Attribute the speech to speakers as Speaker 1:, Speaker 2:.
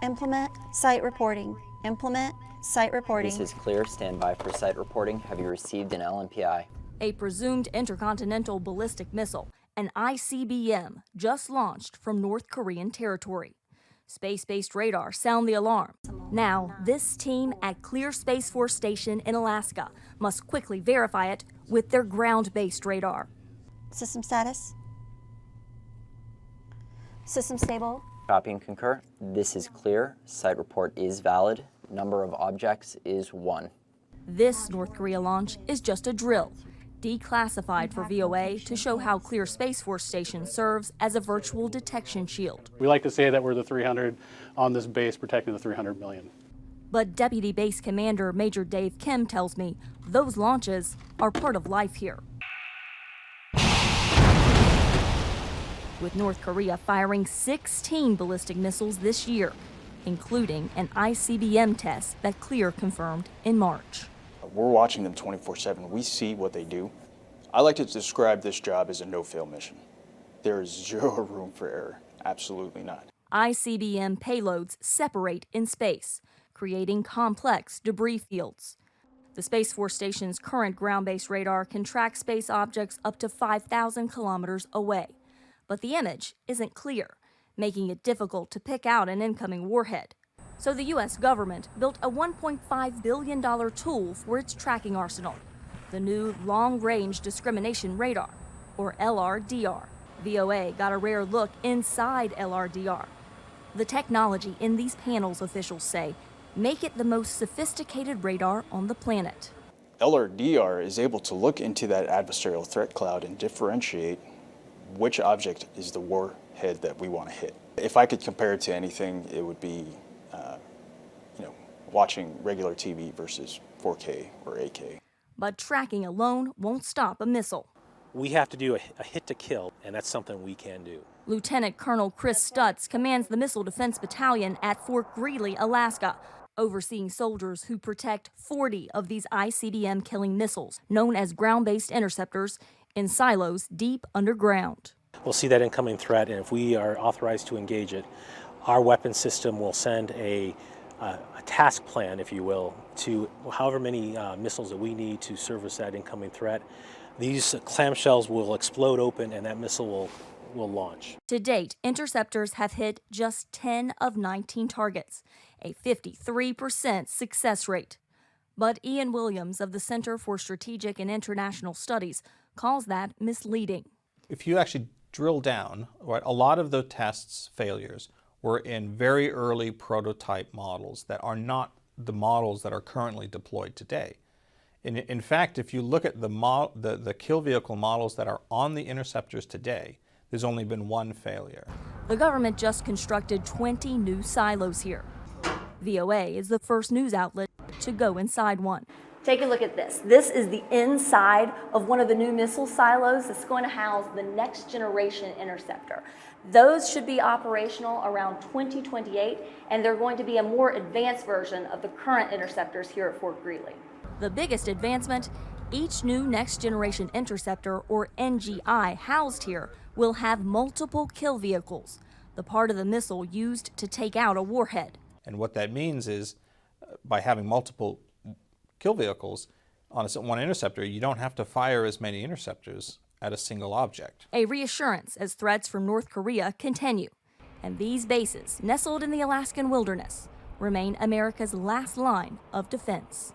Speaker 1: Implement site reporting. Implement site reporting.
Speaker 2: This is clear. Stand by for site reporting. Have you received an LMPI?
Speaker 3: A presumed intercontinental ballistic missile, an ICBM, just launched from North Korean territory. Space-based radar sound the alarm. Now, this team at Clear Space Force Station in Alaska must quickly verify it with their ground-based radar.
Speaker 1: System status. System stable.
Speaker 2: Copy and concur. This is clear. Site report is valid. Number of objects is 1.
Speaker 3: This North Korea launch is just a drill, declassified for VOA to show how Clear Space Force Station serves as a virtual detection shield.
Speaker 4: We like to say that we're the 300 on this base protecting the 300 million.
Speaker 3: But Deputy Base Commander Major Dave Kim tells me those launches are part of life here. With North Korea firing 16 ballistic missiles this year, including an ICBM test that Clear confirmed in March.
Speaker 5: We're watching them 24/7. We see what they do. I like to describe this job as a no-fail mission. There is zero room for error. Absolutely not.
Speaker 3: ICBM payloads separate in space, creating complex debris fields. The Space Force Station's current ground-based radar can track space objects up to 5,000 kilometers away. But the image isn't clear, making it difficult to pick out an incoming warhead. So the U.S. government built a $1.5 billion tool for its tracking arsenal, the new Long-Range Discrimination Radar, or LRDR. VOA got a rare look inside LRDR. The technology in these panels, officials say, make it the most sophisticated radar on the planet.
Speaker 5: LRDR is able to look into that adversarial threat cloud and differentiate which object is the warhead that we want to hit. If I could compare it to anything, it would be watching regular TV versus 4K or 8K.
Speaker 3: But tracking alone won't stop a missile.
Speaker 6: We have to do a hit to kill, and that's something we can do.
Speaker 3: Lieutenant Colonel Chris Stutz commands the Missile Defense Battalion at Fort Greely, Alaska, overseeing soldiers who protect 40 of these ICBM killing missiles, known as ground-based interceptors, in silos deep underground.
Speaker 6: We'll see that incoming threat, and if we are authorized to engage it, our weapon system will send a task plan, if you will, to however many missiles that we need to service that incoming threat. These clamshells will explode open and that missile will launch.
Speaker 3: To date, interceptors have hit just 10 of 19 targets, a 53% success rate. But Ian Williams of the Center for Strategic and International Studies calls that misleading.
Speaker 7: If you actually drill down, right, a lot of the tests' failures were in very early prototype models that are not the models that are currently deployed today. In fact, if you look at the kill vehicle models that are on the interceptors today, there's only been one failure.
Speaker 3: The government just constructed 20 new silos here. VOA is the first news outlet to go inside one. Take a look at this. This is the inside of one of the new missile silos that's going to house the next generation interceptor. Those should be operational around 2028, and they're going to be a more advanced version of the current interceptors here at Fort Greely. The biggest advancement, each new next generation interceptor, or NGI, housed here will have multiple kill vehicles, the part of the missile used to take out a warhead.
Speaker 7: And what that means is, by having multiple kill vehicles on one interceptor, you don't have to fire as many interceptors at a single object.
Speaker 3: A reassurance as threats from North Korea continue. And these bases, nestled in the Alaskan wilderness, remain America's last line of defense.